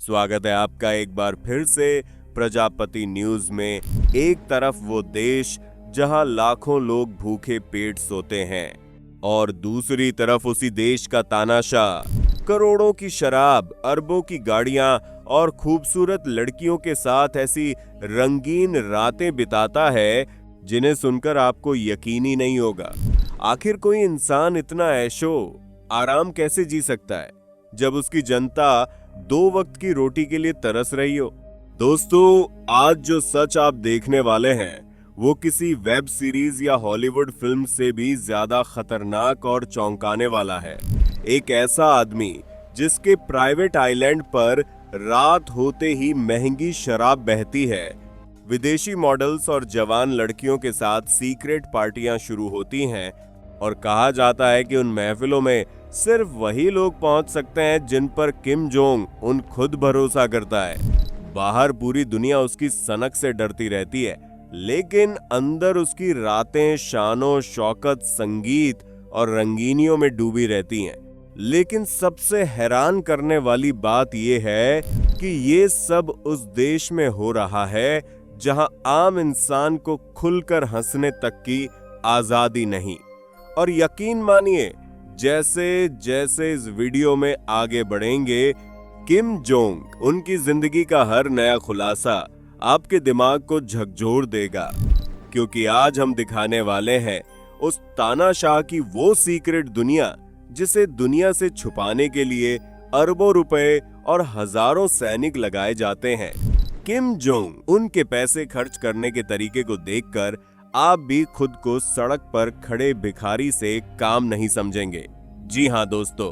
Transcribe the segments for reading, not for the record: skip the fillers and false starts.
स्वागत है आपका एक बार फिर से प्रजापति न्यूज में। एक तरफ वो देश जहां लाखों लोग भूखे पेट सोते हैं और दूसरी तरफ उसी देश का तानाशाह करोड़ों की शराब, अरबों की गाड़ियां और खूबसूरत लड़कियों के साथ ऐसी रंगीन रातें बिताता है जिन्हें सुनकर आपको यकीन ही नहीं होगा। आखिर कोई इंसान इतना ऐशो आराम कैसे जी सकता है जब उसकी जनता 2 वक्त की रोटी के लिए तरस रही हो। दोस्तों, आज जो सच आप देखने वाले हैं वो किसी वेब सीरीज या हॉलीवुड फिल्म से भी ज्यादा खतरनाक और चौंकाने वाला है। एक ऐसा आदमी जिसके प्राइवेट आइलैंड पर रात होते ही महंगी शराब बहती है, विदेशी मॉडल्स और जवान लड़कियों के साथ सीक्रेट पार्टियां शुरू होती हैं और कहा जाता है कि उन महफिलों में सिर्फ वही लोग पहुंच सकते हैं जिन पर किम जोंग उन खुद भरोसा करता है। बाहर पूरी दुनिया उसकी सनक से डरती रहती है, लेकिन अंदर उसकी रातें शानो शौकत, संगीत और रंगीनियों में डूबी रहती हैं। लेकिन सबसे हैरान करने वाली बात यह है कि ये सब उस देश में हो रहा है जहां आम इंसान को खुलकर हंसने तक की आजादी नहीं। और यकीन मानिए, जैसे जैसे इस वीडियो में आगे बढ़ेंगे, किम जोंग उनकी जिंदगी का हर नया खुलासा आपके दिमाग को झकझोर देगा, क्योंकि आज हम दिखाने वाले हैं उस तानाशाह की वो सीक्रेट दुनिया जिसे दुनिया से छुपाने के लिए अरबों रुपए और हजारों सैनिक लगाए जाते हैं। किम जोंग उनके पैसे खर्च करने के तरीके को देखकर आप भी खुद को सड़क पर खड़े भिखारी से काम नहीं समझेंगे। जी हां दोस्तों,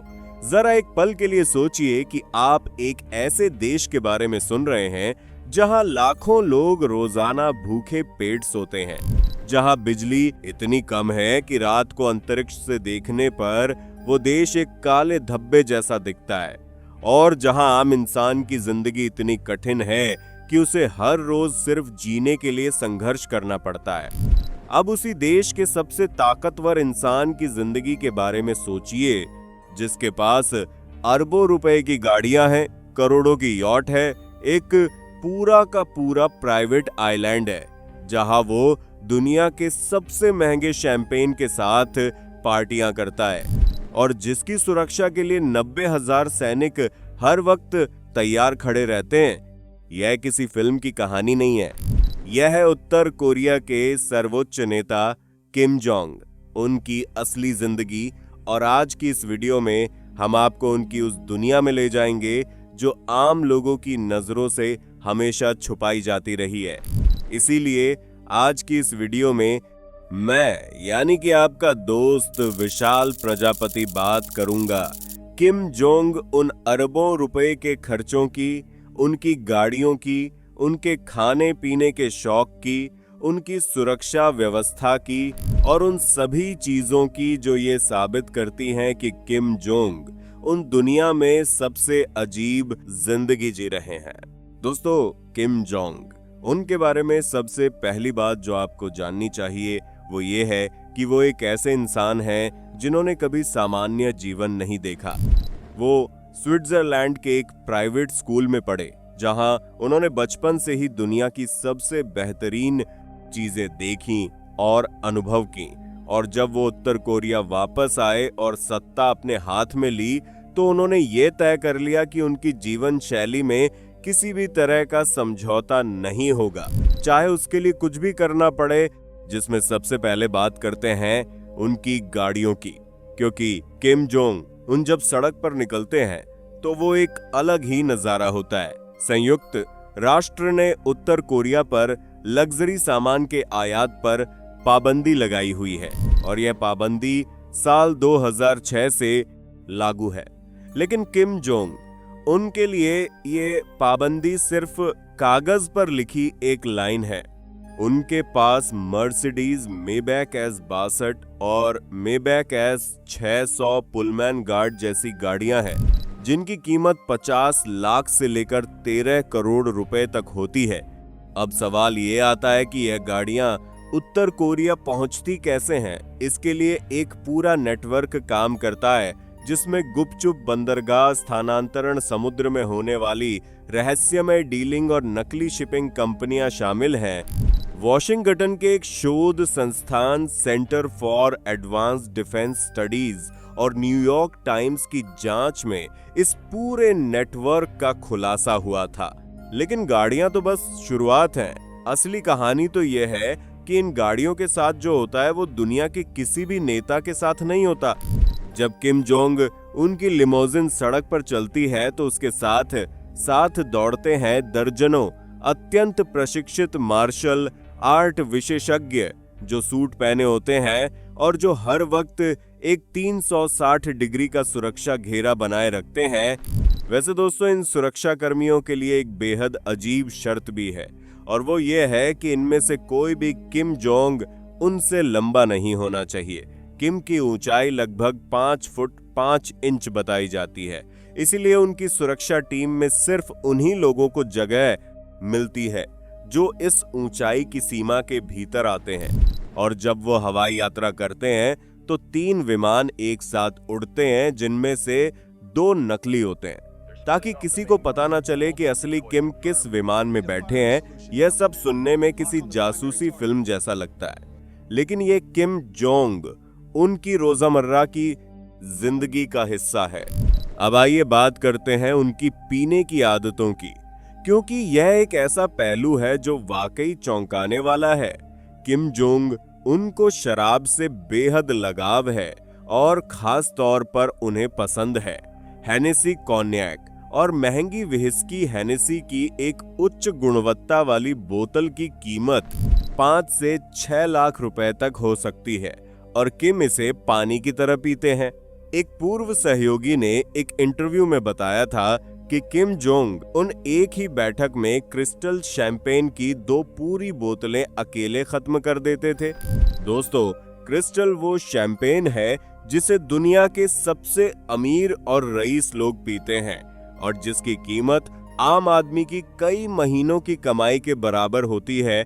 जरा एक पल के लिए सोचिए कि आप एक ऐसे देश के बारे में सुन रहे हैं जहां लाखों लोग रोजाना भूखे पेट सोते हैं, जहां बिजली इतनी कम है कि रात को अंतरिक्ष से देखने पर वो देश एक काले धब्बे जैसा दिखता है, और जहां आम इंसान की जिंदगी इतनी कठिन है कि उसे हर रोज सिर्फ जीने के लिए संघर्ष करना पड़ता है। अब उसी देश के सबसे ताकतवर इंसान की जिंदगी के बारे में सोचिए, जिसके पास अरबों रुपए की गाड़ियां हैं, करोड़ों की यॉट है, एक पूरा का पूरा प्राइवेट आइलैंड है जहां वो दुनिया के सबसे महंगे शैंपेन के साथ पार्टियां करता है, और जिसकी सुरक्षा के लिए 90,000 सैनिक हर वक्त तैयार खड़े रहते हैं। यह किसी फिल्म की कहानी नहीं है, यह है उत्तर कोरिया के सर्वोच्च नेता किम जोंग, उनकी असली जिंदगी। और आज की इस वीडियो में हम आपको उनकी उस दुनिया में ले जाएंगे जो आम लोगों की नजरों से हमेशा छुपाई जाती रही है। इसीलिए आज की इस वीडियो में मैं यानी कि आपका दोस्त विशाल प्रजापति बात करूंगा किम जोंग उन अरबों रुपए के खर्चों की, उनकी गाड़ियों की, उनके खाने पीने के शौक की, उनकी सुरक्षा व्यवस्था की और उन सभी चीजों की जो ये साबित करती हैं कि किम जोंग उन दुनिया में सबसे अजीब जिंदगी जी रहे हैं। दोस्तों, किम जोंग, उनके बारे में सबसे पहली बात जो आपको जाननी चाहिए वो ये है कि वो एक ऐसे इंसान हैं जिन्होंने कभी सामान्य जीवन नहीं देखा। वो स्विट्जरलैंड के एक प्राइवेट स्कूल में पढ़े, जहां उन्होंने बचपन से ही दुनिया की सबसे बेहतरीन चीजें देखी और अनुभव की। और जब वो उत्तर कोरिया वापस आए और सत्ता अपने हाथ में ली, तो उन्होंने ये तय कर लिया कि उनकी जीवन शैली में किसी भी तरह का समझौता नहीं होगा, चाहे उसके लिए कुछ भी करना पड़े। जिसमें सबसे पहले बात करते हैं उनकी गाड़ियों की, क्योंकि किम जोंग उन जब सड़क पर निकलते हैं तो वो एक अलग ही नजारा होता है। संयुक्त राष्ट्र ने उत्तर कोरिया पर लग्जरी सामान के आयात पर पाबंदी लगाई हुई है, और यह पाबंदी साल 2006 से लागू है। लेकिन किम जोंग, उनके लिए ये पाबंदी सिर्फ कागज पर लिखी एक लाइन है। उनके पास मर्सिडीज मेबैक S62 और मेबैक S600 पुलमैन गार्ड जैसी गाड़ियां हैं, जिनकी कीमत 50 लाख से लेकर 13 करोड़ रुपए तक होती है। अब सवाल ये आता है कि यह गाड़ियां उत्तर कोरिया पहुंचती कैसे हैं। इसके लिए एक पूरा नेटवर्क काम करता है, जिसमें गुपचुप बंदरगाह स्थानांतरण, समुद्र में होने वाली रहस्यमय डीलिंग और नकली शिपिंग कंपनियां शामिल हैं। वॉशिंगटन के एक शोध संस्थान centre for advanced defence studies और न्यूयॉर्क टाइम्स की जांच में इस पूरे नेटवर्क का खुलासा हुआ था। लेकिन गाड़ियां तो बस शुरुआत है। असली कहानी तो यह है कि इन गाड़ियों के साथ जो होता है वो दुनिया के किसी भी नेता के साथ नहीं होता। जब किम जोंग उनकी लिमोजिन सड़क पर चलती है तो उसके साथ दौड़ते हैं दर्जनों अत्यंत प्रशिक्षित मार्शल आर्ट विशेषज्ञ जो सूट पहने होते हैं और जो हर वक्त एक 360 डिग्री का सुरक्षा घेरा बनाए रखते हैं। वैसे दोस्तों, इन सुरक्षा कर्मियों के लिए एक बेहद अजीब शर्त भी है और वो ये है कि इनमें से कोई भी किम जोंग उनसे लंबा नहीं होना चाहिए। किम की ऊंचाई लगभग 5 फुट 5 इंच बताई जाती है, इसीलिए उनकी सुरक्षा टीम में सिर्फ उन्हीं लोगों को जगह मिलती है जो इस ऊंचाई की सीमा के भीतर आते हैं। और जब वो हवाई यात्रा करते हैं तो 3 विमान एक साथ उड़ते हैं, जिनमें से 2 नकली होते हैं, ताकि किसी को पता ना चले कि असली किम किस विमान में बैठे हैं। यह सब सुनने में किसी जासूसी फिल्म जैसा लगता है, लेकिन ये किम जोंग उनकी रोजमर्रा की जिंदगी का हिस्सा है। अब आइए बात करते हैं उनकी पीने की आदतों की, क्योंकि यह एक ऐसा पहलू है जो वाकई चौंकाने वाला है। किम जोंग उनको शराब से बेहद लगाव है और खास तौर पर उन्हें पसंद है हेनेसी कॉन्यैक और महंगी व्हिस्की हेनेसी की एक उच्च गुणवत्ता वाली बोतल की कीमत 5 से 6 लाख रुपए तक हो सकती है और किम इसे पानी की तरह पीते हैं। एक पूर्व सहयोगी ने एक इंटरव्यू में बताया था कि किम जोंग उन एक ही बैठक में क्रिस्टल शैंपेन की 2 पूरी बोतलें अकेले खत्म कर देते थे। दोस्तों, क्रिस्टल वो शैंपेन है जिसे दुनिया के सबसे अमीर और रईस लोग पीते हैं और जिसकी कीमत आम आदमी की कई महीनों की कमाई के बराबर होती है।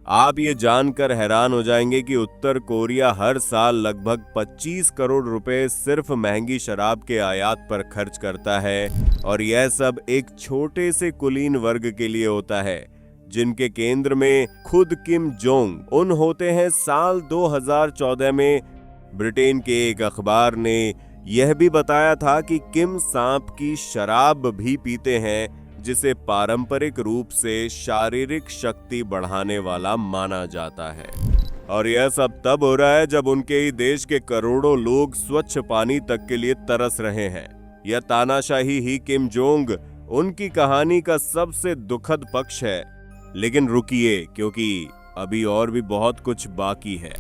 आप ये जानकर हैरान हो जाएंगे कि उत्तर कोरिया हर साल लगभग 25 करोड़ रुपए सिर्फ महंगी शराब के आयात पर खर्च करता है और यह सब एक छोटे से कुलीन वर्ग के लिए होता है जिनके केंद्र में खुद किम जोंग उन होते हैं। साल 2014 में ब्रिटेन के एक अखबार ने यह भी बताया था कि किम सांप की शराब भी पीते हैं, जिसे पारंपरिक रूप से शारीरिक शक्ति बढ़ाने वाला माना जाता है। और यह सब तब हो रहा है जब उनके ही देश के करोड़ों लोग स्वच्छ पानी तक के लिए तरस रहे हैं। यह तानाशाही ही किम जोंग उनकी कहानी का सबसे दुखद पक्ष है। लेकिन रुकिए, क्योंकि अभी और भी बहुत कुछ बाकी है।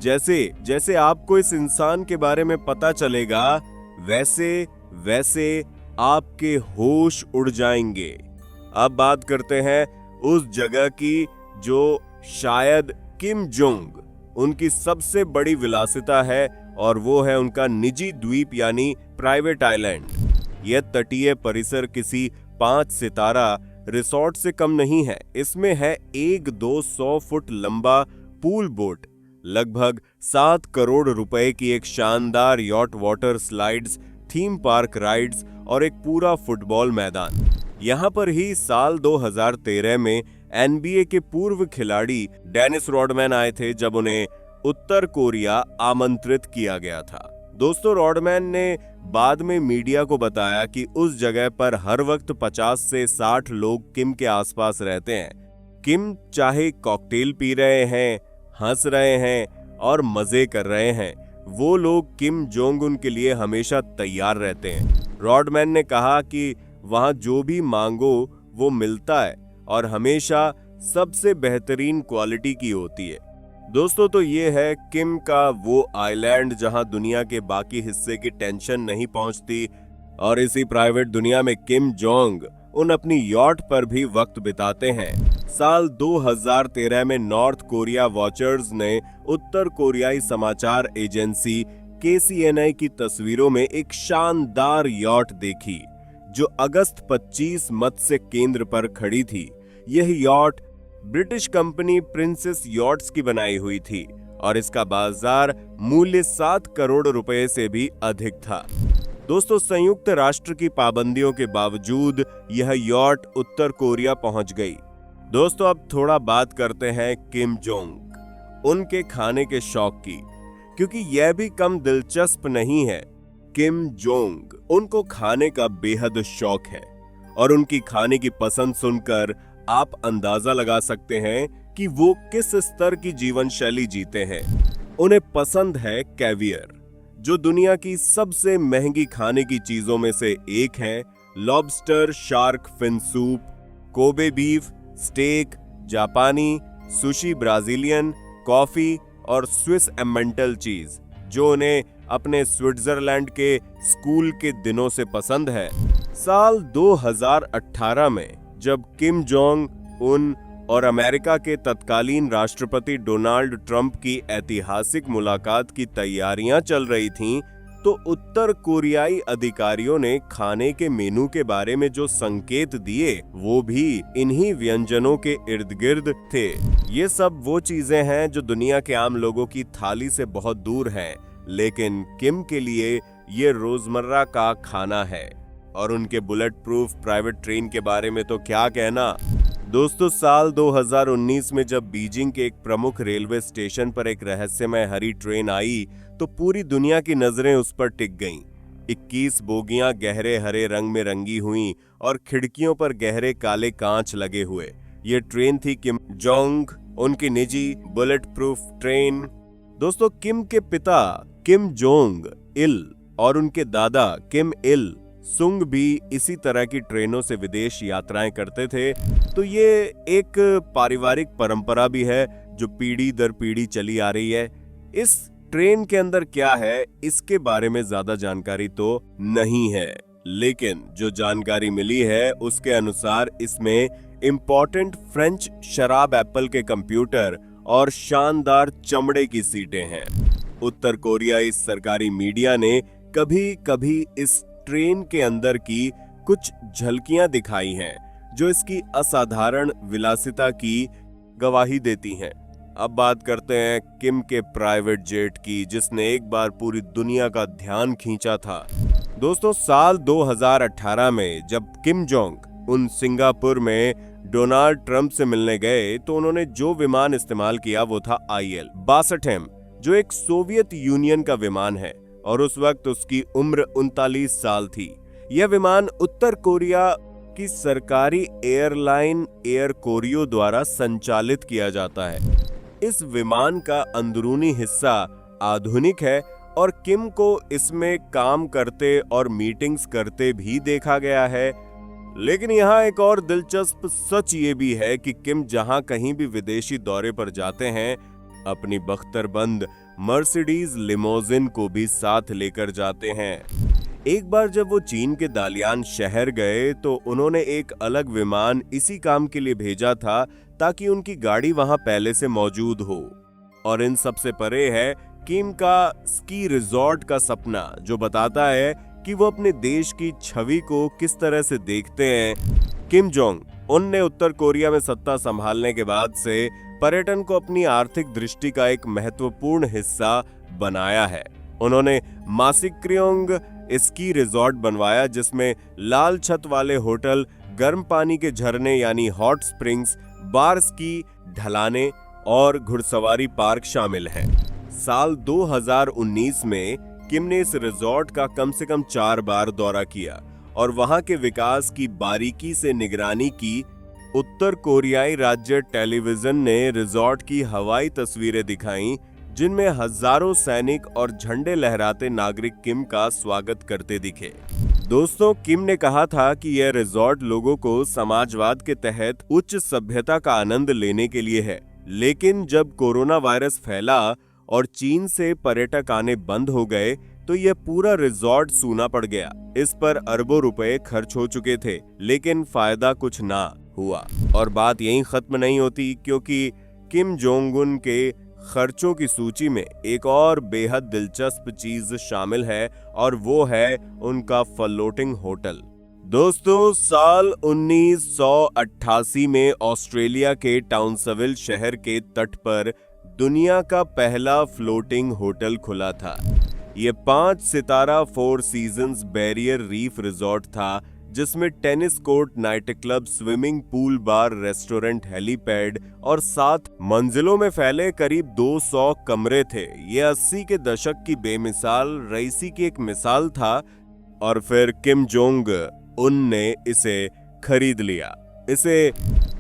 जैसे जैसे आपको इस इंसान के बारे में पता चलेगा, वैसे वैसे आपके होश उड़ जाएंगे। अब बात करते हैं उस जगह की जो शायद किम जोंग उनकी सबसे बड़ी विलासिता है, और वो है उनका निजी द्वीप यानी प्राइवेट आइलैंड। यह तटीय परिसर किसी 5 सितारा रिसोर्ट से कम नहीं है। इसमें है एक 200 फुट लंबा पूल बोट, लगभग 7 करोड़ रुपए की एक शानदार yacht water slides, theme park rides और एक पूरा फुटबॉल मैदान। यहाँ पर ही साल 2013 में NBA के पूर्व खिलाड़ी डेनिस रॉडमैन आए थे, जब उन्हें उत्तर कोरिया आमंत्रित किया गया था। दोस्तों, रॉडमैन ने बाद में मीडिया को बताया कि उस जगह पर हर वक्त 50 से 60 लोग किम के आसपास रहते हैं। किम चाहे कॉकटेल पी रहे हैं, हंस रहे हैं और मजे कर रहे हैं, वो लोग किम जोंग उन के लिए हमेशा तैयार रहते हैं। रॉडमैन ने कहा कि वहां जो भी मांगो वो मिलता है और हमेशा सबसे बेहतरीन क्वालिटी की होती है। दोस्तों, तो ये है किम का वो आइलैंड जहां दुनिया के बाकी हिस्से की टेंशन नहीं पहुंचती, और इसी प्राइवेट दुनिया में किम जोंग उन अपनी यॉट पर भी वक्त बिताते हैं। साल 2013 में नॉर्थ कोरिया वॉचर्स ने उत्तर कोरियाई समाचार एजेंसी KCNA की तस्वीरों में एक शानदार यॉट देखी जो अगस्त 25 मत्स्य केंद्र पर खड़ी थी। यह yacht British company princess yachts की बनाई हुई थी और इसका बाजार मूल्य 7 करोड़ रुपए से भी अधिक था। दोस्तों, संयुक्त राष्ट्र की पाबंदियों के बावजूद यह यॉट उत्तर कोरिया पहुंच गई। दोस्तों, अब थोड़ा बात करते हैं किम जोंग उनके खाने के शौक की, क्योंकि यह भी कम दिलचस्प नहीं है। किम जोंग उनको खाने का बेहद शौक है और उनकी खाने की पसंद सुनकर आप अंदाजा लगा सकते हैं कि वो किस स्तर की जीवन शैली जीते हैं। उन्हें पसंद है कैवियर, जो दुनिया की सबसे महंगी खाने की चीजों में से एक है। Lobster shark fin soup, Kobe beef, steak, जापानी, सुशी, ब्राजीलियन, कॉफी और स्विस एमेंटल चीज, जो उन्हें अपने स्विट्जरलैंड के स्कूल के दिनों से पसंद है। साल 2018 में जब किम जोंग उन और अमेरिका के तत्कालीन राष्ट्रपति डोनाल्ड ट्रंप की ऐतिहासिक मुलाकात की तैयारियां चल रही थीं, तो उत्तर कोरियाई अधिकारियों ने खाने के मेनू के बारे में जो संकेत दिए वो भी इन्हीं व्यंजनों के इर्द गिर्द थे। ये सब वो चीजें हैं जो दुनिया के आम लोगों की थाली से बहुत दूर हैं, लेकिन किम के लिए ये रोजमर्रा का खाना है। और उनके बुलेट प्रूफ प्राइवेट ट्रेन के बारे में तो क्या कहना। दोस्तों, साल 2019 में जब बीजिंग के एक प्रमुख रेलवे स्टेशन पर एक रहस्यमय हरी ट्रेन आई, तो पूरी दुनिया की नजरें उस पर टिक गईं। 21 बोगियां गहरे हरे रंग में रंगी हुईं और खिड़कियों पर गहरे काले कांच लगे हुए। ये ट्रेन थी किम जोंग उनकी निजी बुलेट प्रूफ ट्रेन। दोस्तों, किम के पिता किम जोंग इल और उनके दादा किम इल सुंग भी इसी तरह की ट्रेनों से विदेश यात्राएं करते थे। तो ये एक पारिवारिक परंपरा भी है जो पीढ़ी दर पीढ़ी चली आ रही है। इस ट्रेन के अंदर क्या है, इसके बारे में ज्यादा जानकारी तो नहीं है, लेकिन जो जानकारी मिली है उसके अनुसार इसमें इंपॉर्टेंट फ्रेंच शराब एप्पल के कंप्यूटर और शानदार चमड़े की सीटें हैं। उत्तर कोरियाई सरकारी मीडिया ने कभी कभी इस ट्रेन के अंदर की कुछ झलकियां दिखाई हैं, जो इसकी असाधारण विलासिता की गवाही देती हैं। अब बात करते हैं किम के प्राइवेट जेट की, जिसने एक बार पूरी दुनिया का ध्यान खींचा था। दोस्तों, साल 2018 में जब किम जोंग उन सिंगापुर में डोनाल्ड ट्रंप से मिलने गए, तो उन्होंने जो विमान इस्तेमाल किया वो था IL-62M, जो एक सोवियत यूनियन का विमान है और उस वक्त उसकी उम्र 39 साल थी। यह विमान उत्तर कोरिया की सरकारी एयरलाइन एयर कोरियो द्वारा संचालित किया जाता है। इस विमान का अंदरूनी हिस्सा आधुनिक है और किम को इसमें काम करते और मीटिंग्स करते भी देखा गया है। लेकिन यहाँ एक और दिलचस्प सच ये भी है कि किम जहाँ कहीं भी विदेशी दौरे पर जाते हैं, अपनी बख्तरबंद मर्सिडीज लिमोजिन को भी साथ लेकर जाते हैं। एक बार जब वो चीन के दालियान शहर गए, तो उन्होंने एक अलग विमान इसी काम के लिए भेजा था ताकि उनकी गाड़ी वहां पहले से मौजूद हो। और इन सबसे परे है किम का स्की रिजॉर्ट का सपना, जो बताता है कि वो अपने देश की छवि को किस तरह से देखते हैं। किम जोंग उनने उत्तर कोरिया में सत्ता संभालने के बाद से पर्यटन को अपनी आर्थिक दृष्टि का एक महत्वपूर्ण हिस्सा बनाया है। उन्होंने मासिक्योंग स्की रिजॉर्ट बनवाया, जिसमें लाल छत वाले होटल, गर्म पानी के झरने यानी हॉट स्प्रिंग्स, बार स्की ढलाने और घुड़सवारी पार्क शामिल हैं। साल 2019 में किम ने इस रिजॉर्ट का कम से कम 4 बार दौरा किया और वहां के विकास की बारीकी से निगरानी की। उत्तर कोरियाई राज्य टेलीविजन ने रिजॉर्ट की हवाई तस्वीरें दिखाईं, जिनमें हजारों सैनिक और झंडे लहराते नागरिक किम का स्वागत करते दिखे। दोस्तों, किम ने कहा था कि यह रिजॉर्ट लोगों को समाजवाद के तहत उच्च सभ्यता का आनंद लेने के लिए है। लेकिन जब कोरोना वायरस फैला और चीन से पर्यटक आने बंद हो गए, तो यह पूरा रिजॉर्ट सूना पड़ गया। इस पर अरबों रुपए खर्च हो चुके थे, लेकिन फायदा कुछ ना हुआ। और बात यहीं खत्म नहीं होती, क्योंकि किम जोंग उन के खर्चों की सूची में एक और बेहद दिलचस्प चीज शामिल है, और वो है उनका फ्लोटिंग होटल। दोस्तों, साल 1988 में ऑस्ट्रेलिया के टाउनसविल शहर के तट पर दुनिया का पहला फ्लोटिंग होटल खुला था। ये 5 सितारा 4 सीजन्स बैरियर रीफ रिजॉर्ट था, जिसमें tennis court, night club, swimming pool, bar, restaurant, helipad और 7 मंजिलों में फैले करीब 200 कमरे थे। ये 80 के दशक की बेमिसाल रईसी की एक मिसाल था और फिर किम जोंग उन ने इसे खरीद लिया। इसे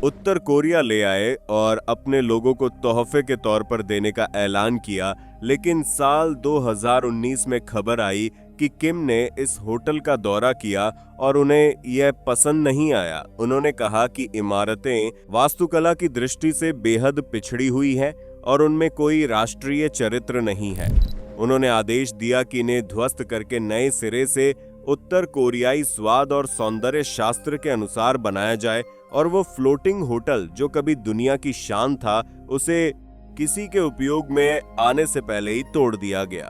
उत्तर कोरिया ले आए और अपने लोगों को तोहफे के तौर पर देने का ऐलान किया, लेकिन साल 2019 में खबर आई कि किम ने इस होटल का दौरा किया और उन्हें यह पसंद नहीं आया। उन्होंने कहा कि इमारतें वास्तुकला की दृष्टि से बेहद पिछड़ी हुई हैं और उनमें कोई राष्ट्रीय चरित्र नहीं है। उन्होंने आदेश दिया कि इन्हें ध्वस्त करके नए सिरे से उत्तर कोरियाई स्वाद और सौंदर्य शास्त्र के अनुसार बनाया जाए और वो फ्लोटिंग होटल जो कभी दुनिया की शान था, उसे किसी के उपयोग में आने से पहले ही तोड़ दिया गया।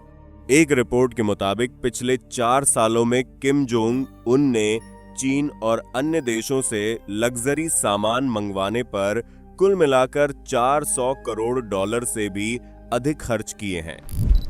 एक रिपोर्ट के मुताबिक पिछले 4 सालों में किम जोंग उन ने चीन और अन्य देशों से लग्जरी सामान मंगवाने पर कुल मिलाकर 400 करोड़ डॉलर से भी अधिक खर्च किए हैं।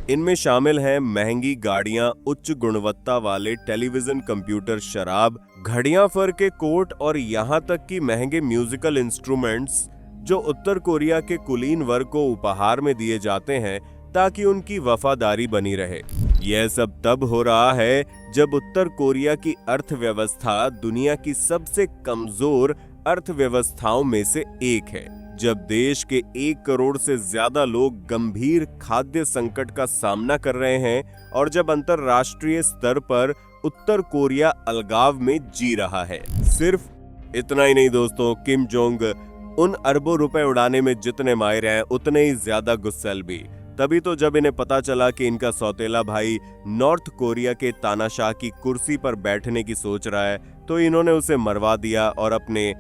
इनमें शामिल हैं महंगी गाड़ियां, उच्च गुणवत्ता वाले टेलीविजन, कंप्यूटर, शराब, घड़ियां, फर के कोट और यहां तक कि महंगे म्यूजिकल इंस्ट्रूमेंट्स जो उत्तर कोरिया के कुलीन वर्ग को उपहार में दिए जाते हैं ताकि उनकी वफादारी बनी रहे। यह सब तब हो रहा है जब उत्तर कोरिया की अर्थव्यवस्था दुनिया की सबसे कमजोर अर्थव्यवस्थाओं में से एक है, जब देश के 1 करोड़ से ज्यादा लोग गंभीर खाद्य संकट का सामना कर रहे हैं और जब अंतरराष्ट्रीय स्तर पर उत्तर कोरिया अलगाव में जी रहा है। सिर्फ इतना ही नहीं दोस्तों, किम जोंग उन अरबों रुपए उड़ाने में जितने माहिर हैं उतने ही ज्यादा गुस्सैल भी। तभी तो जब इन्हें पता चला कि इनका सौतेला भाई नॉर्थ कोरिया के तानाशाह की कुर्सी पर बैठने की सोच रहा है, तो इन्होंने उसे मरवा दिया और अपने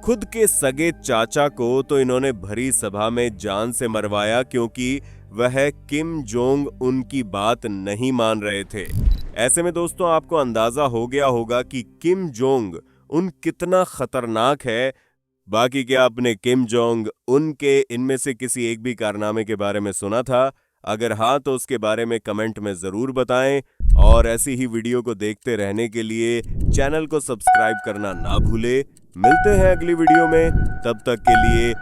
खुद के सगे चाचा को तो इन्होंने भरी सभा में जान से मरवाया, क्योंकि वह किम जोंग उनकी बात नहीं मान रहे थे। ऐसे में दोस्तों आपको अंदाजा हो गया होगा कि किम जोंग उन कितना खतरनाक है। बाकी क्या आपने किम जोंग उनके इनमें से किसी एक भी कारनामे के बारे में सुना था? अगर हाँ तो उसके बारे में कमेंट में जरूर बताएं और ऐसी ही वीडियो को देखते रहने के लिए चैनल को सब्सक्राइब करना ना भूले। मिलते हैं अगली वीडियो में, तब तक के लिए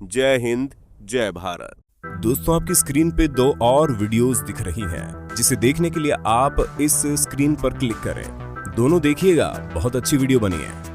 जय हिंद, जय भारत। दोस्तों आपकी स्क्रीन पे 2 और वीडियोस दिख रही हैं, जिसे देखने के लिए आप इस स्क्रीन पर क्लिक करें। दोनों देखिएगा, बहुत अच्छी वीडियो बनी है।